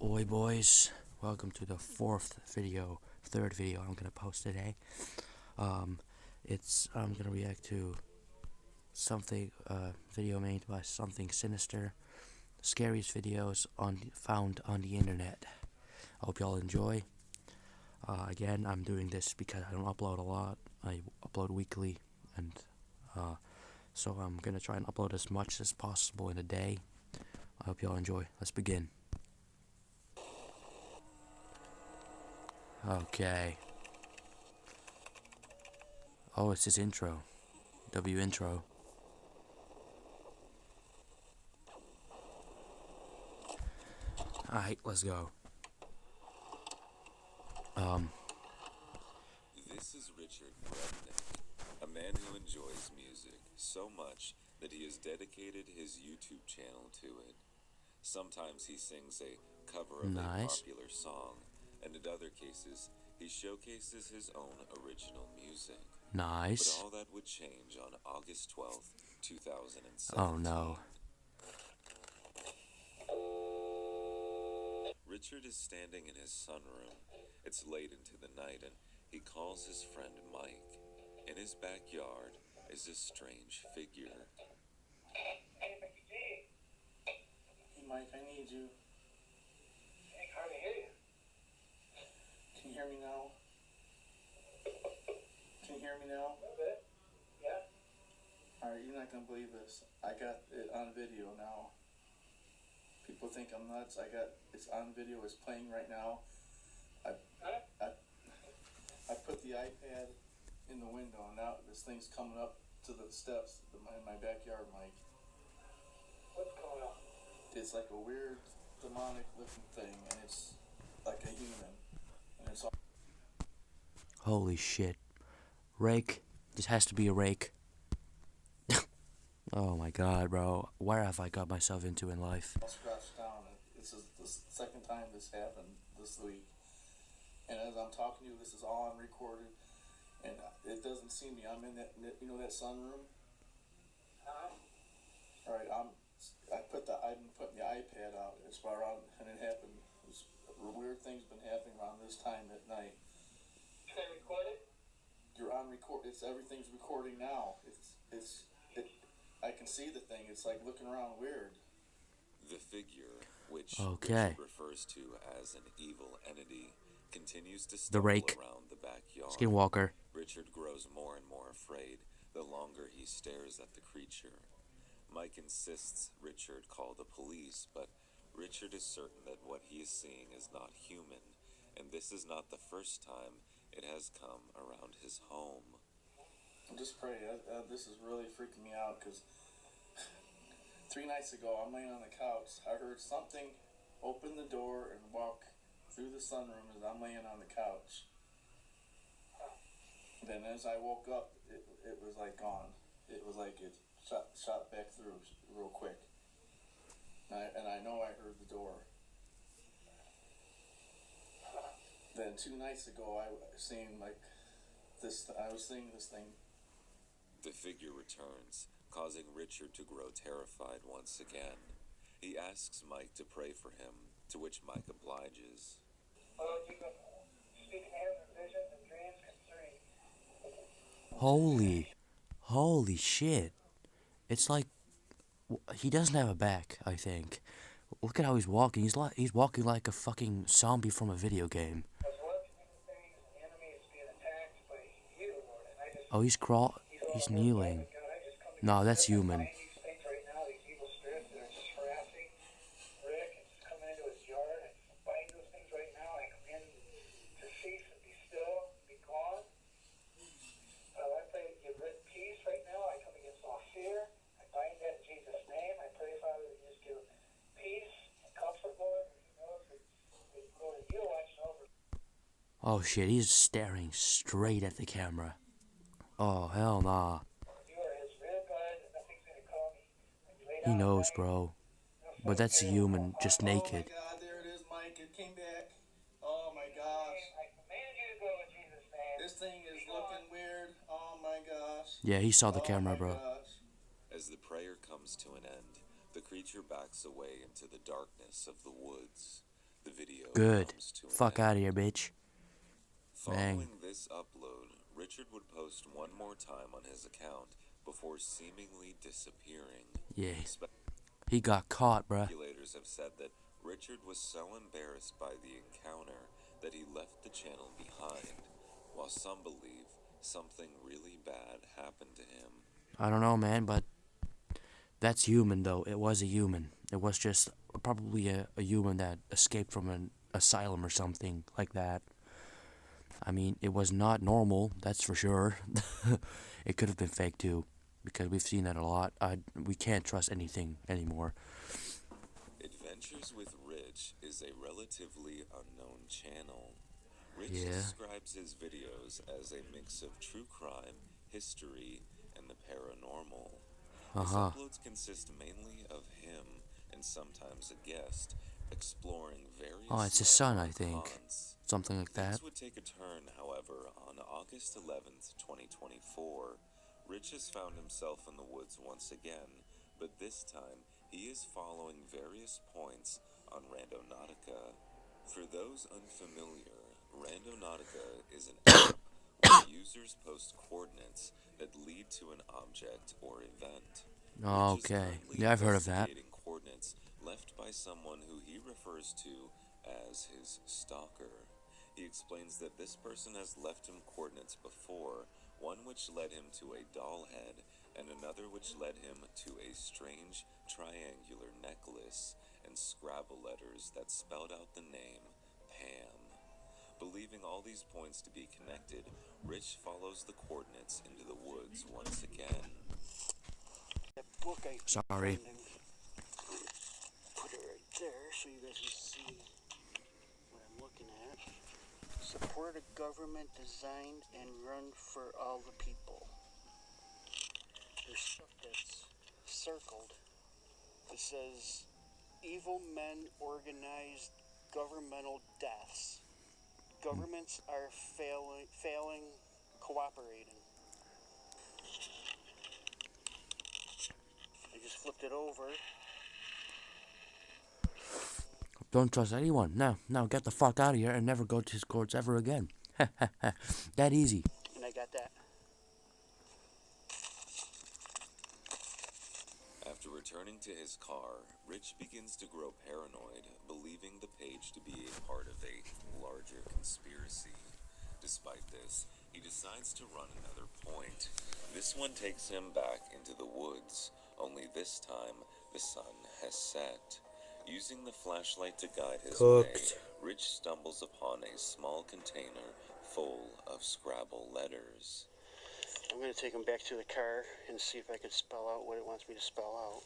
Oi boys, welcome to the third video I'm gonna post today. I'm gonna react to something, video made by Something Sinister, scariest videos found on the internet. I hope y'all enjoy. Again, I'm doing this because I don't upload a lot. I upload weekly, and so I'm gonna try and upload as much as possible in a day. I hope y'all enjoy. Let's begin. Okay. Oh, it's his intro. W intro. Alright, let's go. This is Richard Brebnick, a man who enjoys music so much that he has dedicated his YouTube channel to it. Sometimes he sings a cover of a popular song, and in other cases, he showcases his own original music. Nice. But all that would change on August 12th, 2017. Oh no. Richard is standing in his sunroom. It's late into the night, and he calls his friend Mike. In his backyard is a strange figure. Hey, Mickey G. Hey, Mike, I need you. I can hardly hear you. Can you hear me now? Can you hear me now? A little bit. Yeah. Alright, you're not gonna believe this. I got it on video now. People think I'm nuts. It's on video. It's playing right now. I put the iPad in the window, and now this thing's coming up to the steps in my backyard, Mike. What's going on? It's like a weird, demonic looking thing, and it's like a human. And it's all... Holy shit. Rake. This has to be a rake. Oh my god, bro. Where have I got myself into in life? all scratched down. This is the second time this happened this week. And as I'm talking to you, this is all unrecorded. And it doesn't see me. I'm in that sunroom? Alright, I've been putting the iPad out as far out, and it happened. Weird things been happening around this time at night. Can I record it? You're on record. Everything's recording now. I can see the thing. It's like looking around weird. The figure, which Okay. Richard refers to as an evil entity, continues to The stumble rake. around the backyard. Skinwalker. Richard grows more and more afraid the longer he stares at the creature. Mike insists Richard call the police, but Richard is certain that what he is seeing is not human, and this is not the first time it has come around his home. Just pray. This is really freaking me out because 3 nights ago I'm laying on the couch. I heard something open the door and walk through the sunroom as I'm laying on the couch. Then as I woke up, it was like gone. It was like it shot back through real quick. And I know I heard the door. Then 2 nights ago I was seeing this thing. The figure returns, causing Richard to grow terrified once again. He asks Mike to pray for him, to which Mike obliges. Oh, you can speak to him in visions and dreams concerning. Holy shit. It's like he doesn't have a back, I think. Look at how he's walking. He's walking like a fucking zombie from a video game. As well as evil things, the enemy is being attacked by you, Lord. And I just... Oh, he's kneeling. God, I just come to No, that's human. bind these things right now, these evil spirits that are just harassing Rick and just coming into his yard. I just bind those things right now. I command them to cease and be still, be gone. I pray that you give peace right now. I come against all fear. I bind that in Jesus' name. I pray, Father, that you just give peace and comfort, Lord. You know that Lord, you're watching over. Oh shit, he's staring straight at the camera. Oh, hell nah. You are his real God, and nothing's going to call me. When you lay He down at knows, night, bro. no But that's a human, just naked. Oh my God, there it is, Mike. It came back. Oh my gosh. I command you to go in Jesus' name. This thing is looking weird. Oh my gosh. Yeah, he saw the Oh camera, my bro. gosh. As the prayer comes to an end, the creature backs away into the darkness of the woods. The Good. comes to an Fuck end. out of here, bitch. Bang. Following this upload, Richard would post one more time on his account before seemingly disappearing. Yeah. He got caught, bruh. Speculators have said that Richard was so embarrassed by the encounter that he left the channel behind, while some believe something really bad happened to him. I don't know, man, but that's human, though. It was a human. It was just probably a human that escaped from an asylum or something like that. I mean, it was not normal, that's for sure. It could have been fake, too, because we've seen that a lot. We can't trust anything anymore. Adventures with Rich is a relatively unknown channel. Rich Yeah. describes his videos as a mix of true crime, history, and the paranormal. His uploads consist mainly of him and sometimes a guest exploring various Oh, it's his son, I landmark think. haunts. Something like that. Things would take a turn, however, on August 11th, 2024. Rich has found himself in the woods once again, but this time he is following various points on Randonautica. For those unfamiliar, Randonautica is an app where users post coordinates that lead to an object or event. Rich is Okay. currently Yeah, I've heard of that. investigating coordinates left by someone who he refers to as his stalker. He explains that this person has left him coordinates before, one which led him to a doll head, and another which led him to a strange triangular necklace and Scrabble letters that spelled out the name Pam. Believing all these points to be connected, Rich follows the coordinates into the woods once again. That book I keep Sorry. finding. Put it right there so you guys can see what I'm looking at. Support a government designed and run for all the people. There's stuff that's circled. It says, evil men organized governmental deaths. Governments are failing cooperating. I just flipped it over. Don't trust anyone. Now get the fuck out of here and never go to his courts ever again. That easy. And I got that. After returning to his car, Rich begins to grow paranoid, believing the page to be a part of a larger conspiracy. Despite this, he decides to run another point. This one takes him back into the woods, only this time the sun has set. Using the flashlight to guide his way, Rich stumbles upon a small container full of Scrabble letters. I'm going to take him back to the car and see if I can spell out what it wants me to spell out.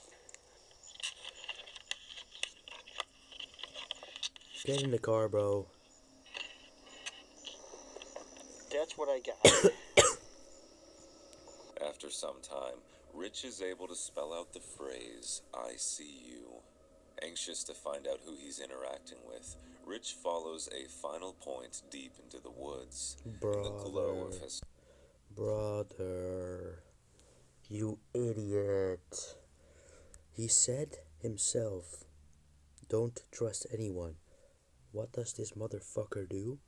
Get in the car, bro. That's what I got. After some time, Rich is able to spell out the phrase, I see you. Anxious to find out who he's interacting with, Rich follows a final point deep into the woods. In the glow of his Brother. You idiot. He said himself, don't trust anyone. What does this motherfucker do?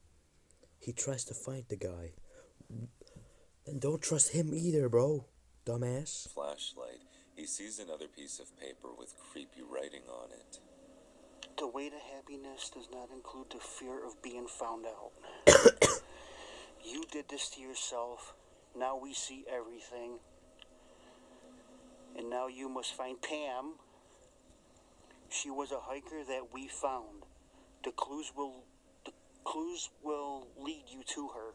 He tries to find the guy. Then don't trust him either, bro. Dumbass. flashlight, he sees another piece of paper with creepy writing on it. The way to happiness does not include the fear of being found out. You did this to yourself. Now we see everything. And now you must find Pam. She was a hiker that we found. The clues will lead you to her.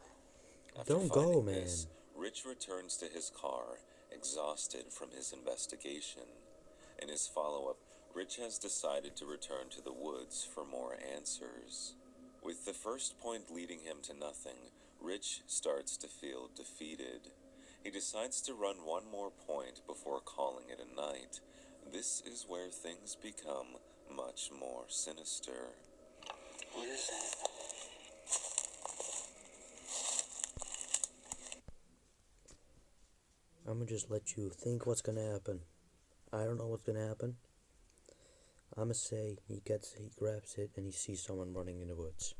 After Don't go, finding man. this, Rich returns to his car, exhausted from his investigation. In his follow-up, Rich has decided to return to the woods for more answers. With the first point leading him to nothing, Rich starts to feel defeated. He decides to run one more point before calling it a night. This is where things become much more sinister. What is that? I'm gonna just let you think what's gonna happen. I don't know what's gonna happen. I'ma say he grabs it, and he sees someone running in the woods.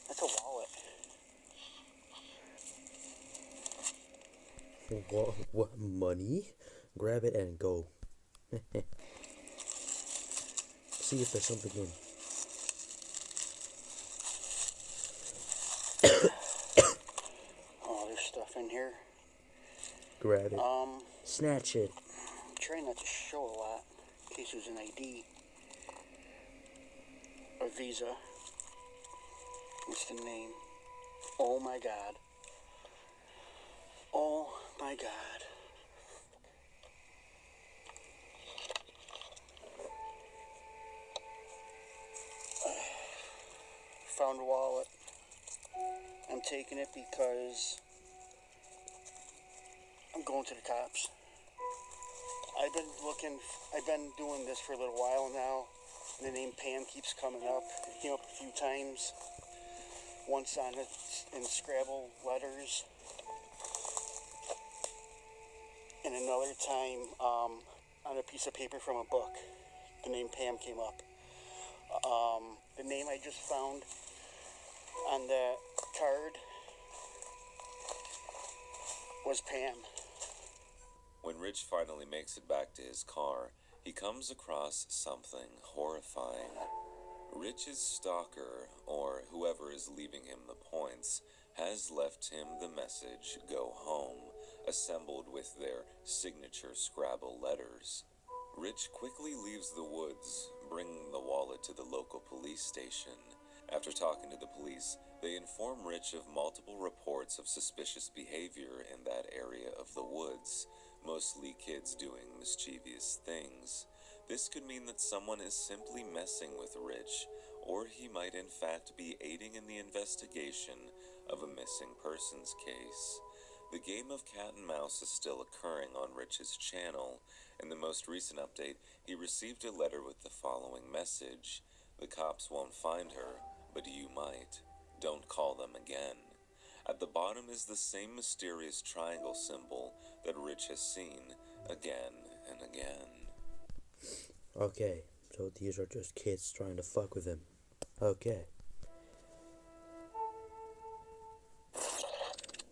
That's a wallet. What money? Grab it and go. See if there's something in. Oh, there's stuff in here. Grab it. Snatch it. I'm trying not to show a lot in case there's an ID. A visa. What's the name? Oh my god. Oh my god. Found a wallet. I'm taking it because I'm going to the cops. I've been doing this for a little while now, and the name Pam keeps coming up. It came up a few times. Once on it in Scrabble letters, and another time on a piece of paper from a book. The name Pam came up. The name I just found on that card was Pam. When Rich finally makes it back to his car, he comes across something horrifying. Rich's stalker, or whoever is leaving him the points, has left him the message, "Go home," assembled with their signature Scrabble letters. Rich quickly leaves the woods, bringing the wallet to the local police station. After talking to the police, they inform Rich of multiple reports of suspicious behavior in that area of the woods, mostly kids doing mischievous things. This could mean that someone is simply messing with Rich, or he might in fact be aiding in the investigation of a missing persons case. The game of cat and mouse is still occurring on Rich's channel. In the most recent update, he received a letter with the following message: "The cops won't find her, but you might. Don't call them again." At the bottom is the same mysterious triangle symbol that Rich has seen again and again. Okay, so these are just kids trying to fuck with him. Okay.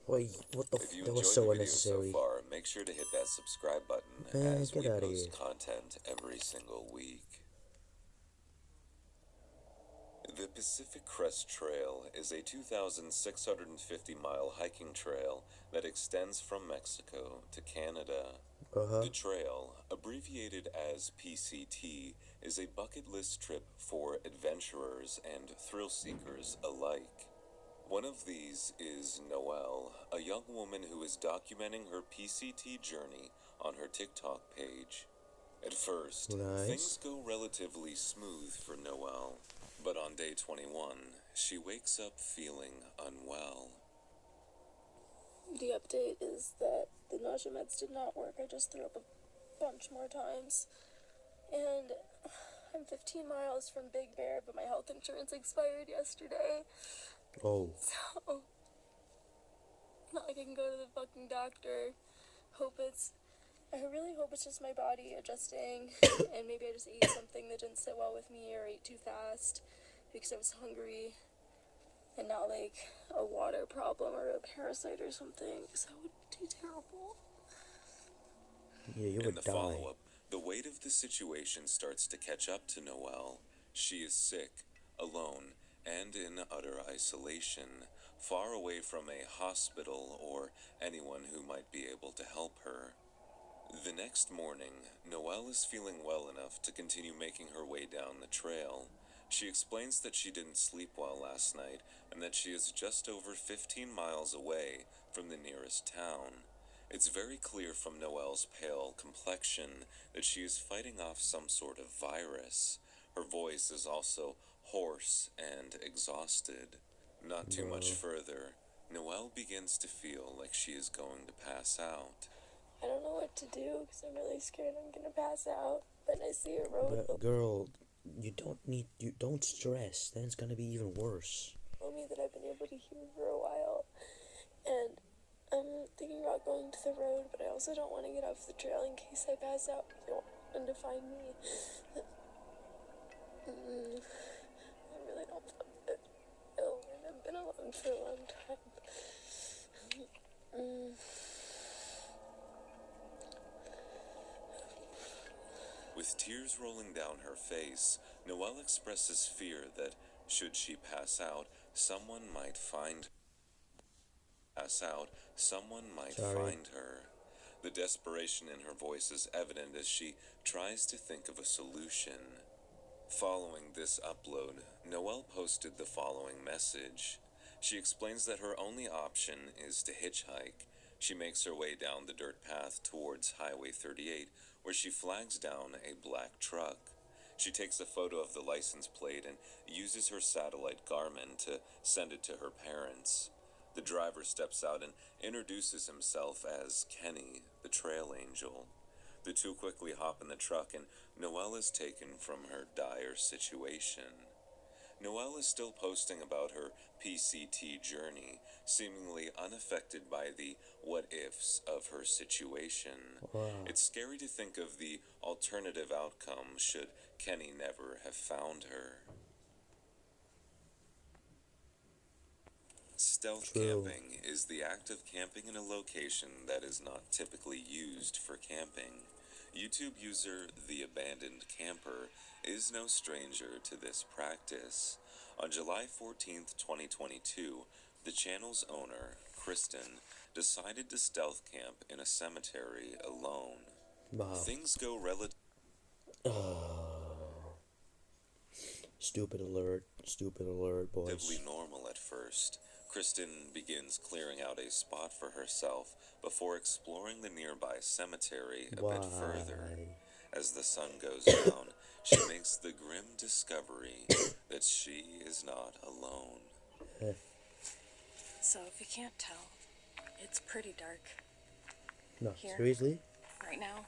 Wait, what the If you that was enjoyed so the video so unnecessary. far, make sure to hit that subscribe button as Get we outta post here. content every single week. The Pacific Crest Trail is a 2,650-mile hiking trail that extends from Mexico to Canada. The trail, abbreviated as PCT, is a bucket list trip for adventurers and thrill seekers alike. One of these is Noelle, a young woman who is documenting her PCT journey on her TikTok page. At first, things go relatively smooth for Noelle, but on day 21, she wakes up feeling unwell. The update is that the nausea meds did not work. I just threw up a bunch more times. And I'm 15 miles from Big Bear, but my health insurance expired yesterday. Oh. So, not like I can go to the fucking doctor. I really hope it's just my body adjusting. And maybe I just ate something that didn't sit well with me or ate too fast because I was hungry. And not like a water problem or a parasite or something, because that would be terrible. Yeah, you would die. In the follow-up, the weight of the situation starts to catch up to Noelle. She is sick, alone, and in utter isolation, far away from a hospital or anyone who might be able to help her. The next morning, Noelle is feeling well enough to continue making her way down the trail. She explains that she didn't sleep well last night and that she is just over 15 miles away from the nearest town. It's very clear from Noelle's pale complexion that she is fighting off some sort of virus. Her voice is also hoarse and exhausted. Not too much further, Noelle begins to feel like she is going to pass out. I don't know what to do because I'm really scared I'm gonna pass out. But I see a road Girl, you don't stress. Then it's gonna be even worse. below me that I've been able to hear for a while. And I'm thinking about about going to the road, but I also don't want to get off the trail in case I pass out. I don't want them to find me. I really don't feel good. And I've been alone for a long time. With tears rolling down her face, Noelle expresses fear that, should she pass out, someone might find her. The desperation in her voice is evident as she tries to think of a solution. Following this upload, Noelle posted the following message. She explains that her only option is to hitchhike. She makes her way down the dirt path towards Highway 38, where she flags down a black truck. She takes a photo of the license plate and uses her satellite Garmin to send it to her parents. The driver steps out and introduces himself as Kenny, the trail angel. The two quickly hop in the truck and Noelle is taken from her dire situation. Noelle is still posting about her PCT journey, seemingly unaffected by the what-ifs of her situation. Wow. It's scary to think of the alternative outcome should Kenny never have found her. Stealth camping is the act of camping in a location that is not typically used for camping. YouTube user The Abandoned Camper is no stranger to this practice. On July 14th, 2022, the channel's owner, Kristen, decided to stealth camp in a cemetery alone. Wow. Things go relatively Stupid alert, boys. normal at first. Kristen begins clearing out a spot for herself before exploring the nearby cemetery a bit further. As the sun goes down, she makes the grim discovery that she is not alone. So if you can't tell, it's pretty dark No, here. seriously? Right now.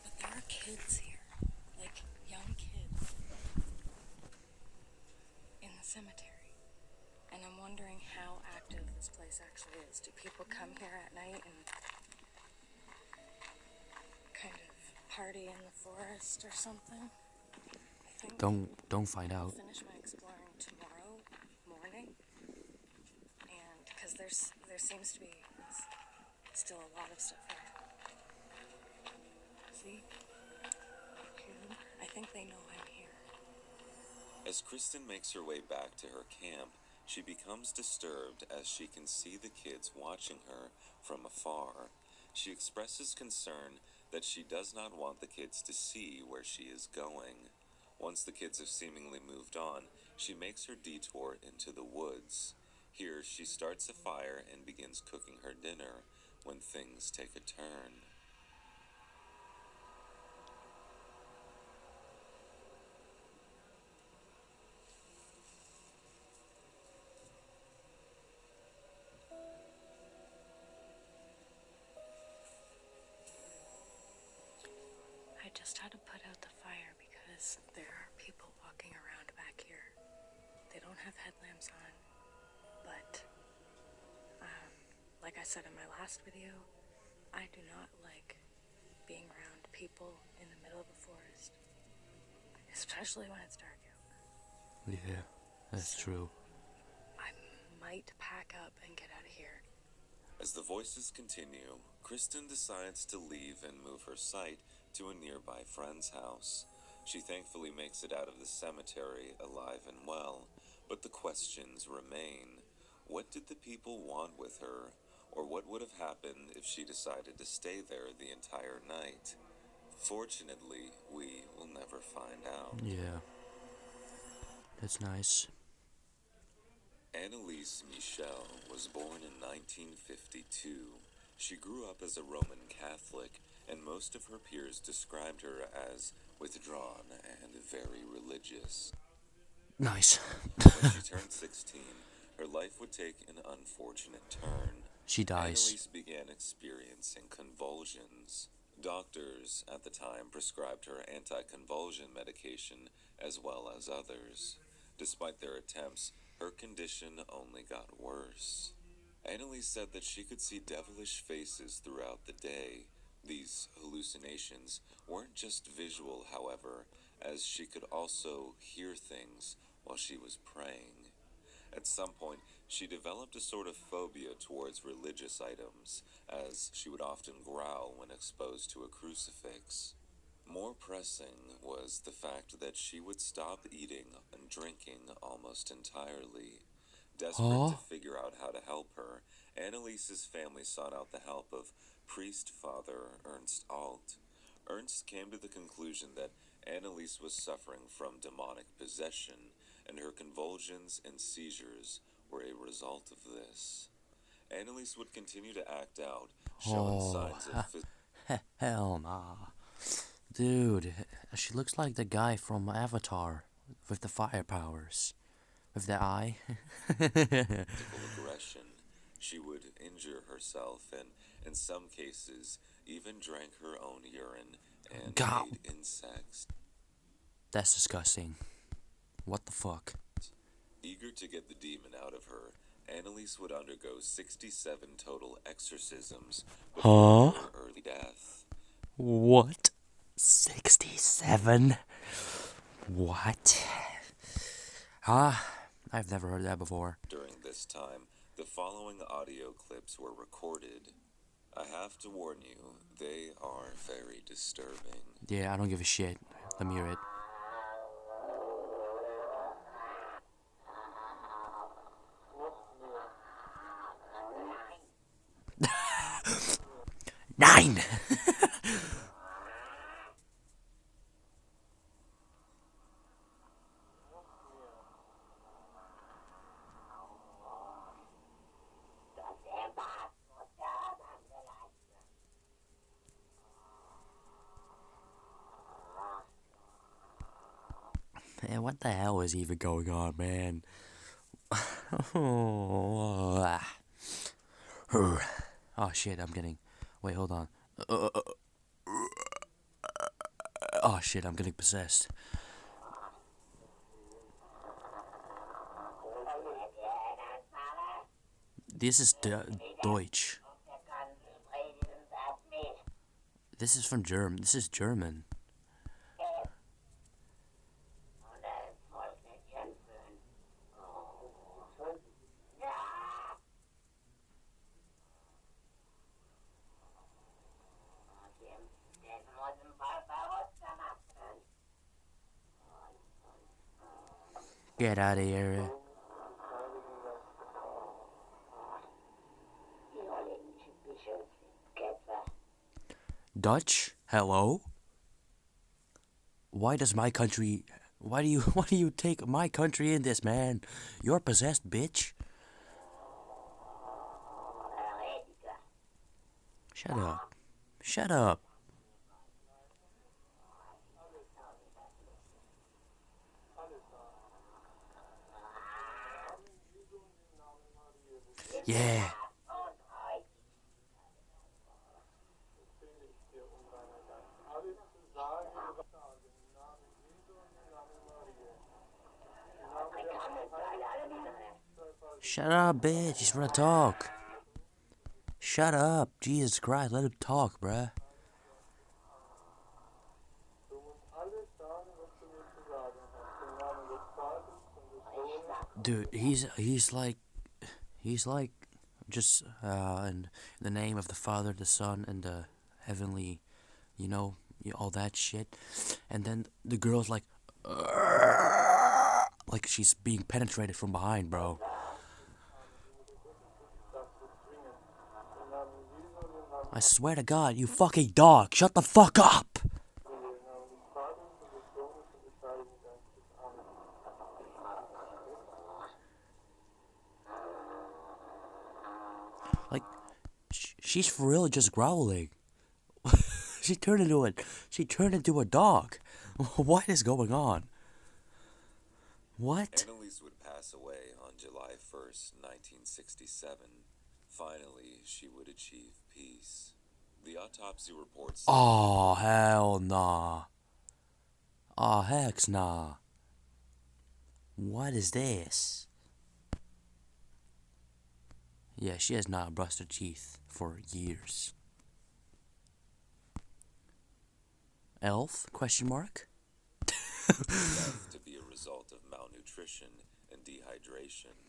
But there are kids here. Like young kids. In the cemetery. And I'm wondering how active this place actually is. Do people come here at night and kind of party in the forest or something? I think Don't find I'll out. finish my exploring tomorrow morning. And because there seems to be still a lot of stuff here. See? I think they know I'm here. As Kristen makes her way back to her camp, she becomes disturbed as she can see the kids watching her from afar. She expresses concern that she does not want the kids to see where she is going. Once the kids have seemingly moved on, she makes her detour into the woods. Here, she starts a fire and begins cooking her dinner when things take a turn. I just had to put out the fire because there are people walking around back here. They don't have headlamps on, but like I said in my last video, I do not like being around people in the middle of a forest, especially when it's dark out. Yeah, that's true. I might pack up and get out of here. As the voices continue, Kristen decides to leave and move her site to a nearby friend's house. She thankfully makes it out of the cemetery alive and well, but the questions remain. What did the people want with her? Or what would have happened if she decided to stay there the entire night? Fortunately, we will never find out. Yeah. That's nice. Annalise Michel was born in 1952. She grew up as a Roman Catholic, and most of her peers described her as withdrawn and very religious. Nice. When she turned 16, her life would take an unfortunate turn. She dies. Annalise began experiencing convulsions. Doctors at the time prescribed her anti-convulsion medication as well as others. Despite their attempts, her condition only got worse. Annalise said that she could see devilish faces throughout the day. These hallucinations weren't just visual, however, as she could also hear things while she was praying. At some point, she developed a sort of phobia towards religious items, as she would often growl when exposed to a crucifix. More pressing was the fact that she would stop eating and drinking almost entirely. Desperate to Huh? figure out how to help her, Annalise's family sought out the help of priest Father Ernst Alt. Ernst came to the conclusion that Annalise was suffering from demonic possession, and her convulsions and seizures were a result of this. Annalise would continue to act out, showing Oh, signs of hell nah. Dude, she looks like the guy from Avatar with the fire powers. With the eye. physical aggression. She would injure herself and, in some cases, even drank her own urine and God, ate insects. that's disgusting. What the fuck? Eager to get the demon out of her, Annalise would undergo 67 total exorcisms before Huh? her early death. What? 67? What? Huh? I've never heard that before. During this time, the following audio clips were recorded. I have to warn you, they are very disturbing. Yeah, I don't give a shit. Let me hear it. Nine! Man, what the hell is even going on, man? Oh shit, I'm getting. Wait, hold on. Oh shit, I'm getting possessed. This is Deutsch. This is from German. This is German. Get out of here. Dutch? Hello? Why does my country... why do you take my country in this, man? You're possessed, bitch. Shut up. Shut up. Yeah. Shut up, bitch. He's gonna talk. Shut up. Jesus Christ, let him talk, bruh. Dude, he's like just in the name of the Father, the Son, and the heavenly, all that shit. And then the girl's like she's being penetrated from behind, bro. I swear to God, you fucking dog, shut the fuck up! Like, she's for real just growling. She turned into a dog. What is going on? What? Annalise would pass away on July 1st, 1967. Finally, she would achieve peace. The autopsy report said Oh, hell nah. Oh, heck nah. What is this? Yeah, she has not brushed her teeth for years. Elf? Question mark? Death to be a result of malnutrition and dehydration.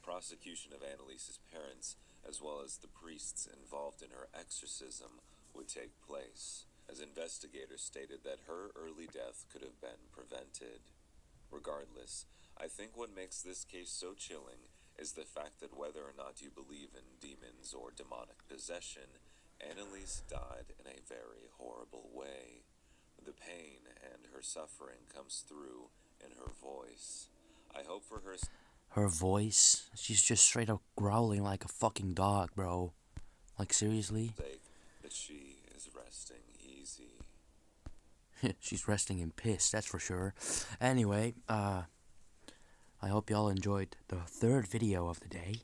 Prosecution of Annalise's parents, as well as the priests involved in her exorcism, would take place, as investigators stated that her early death could have been prevented. Regardless, I think what makes this case so chilling is the fact that whether or not you believe in demons or demonic possession, Annalise died in a very horrible way. The pain and her suffering comes through in her voice. I hope for her Her voice? She's just straight up growling like a fucking dog, bro. Like, seriously? sake that she is resting easy. She's resting in piss, that's for sure. Anyway, I hope y'all enjoyed the third video of the day.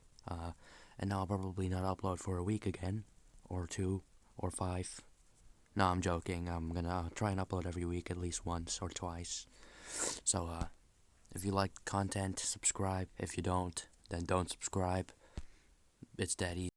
And I'll probably not upload for a week again. Or 2. Or 5. No, I'm joking. I'm gonna try and upload every week at least once or twice. So, if you like content, subscribe. If you don't, then don't subscribe. It's that easy.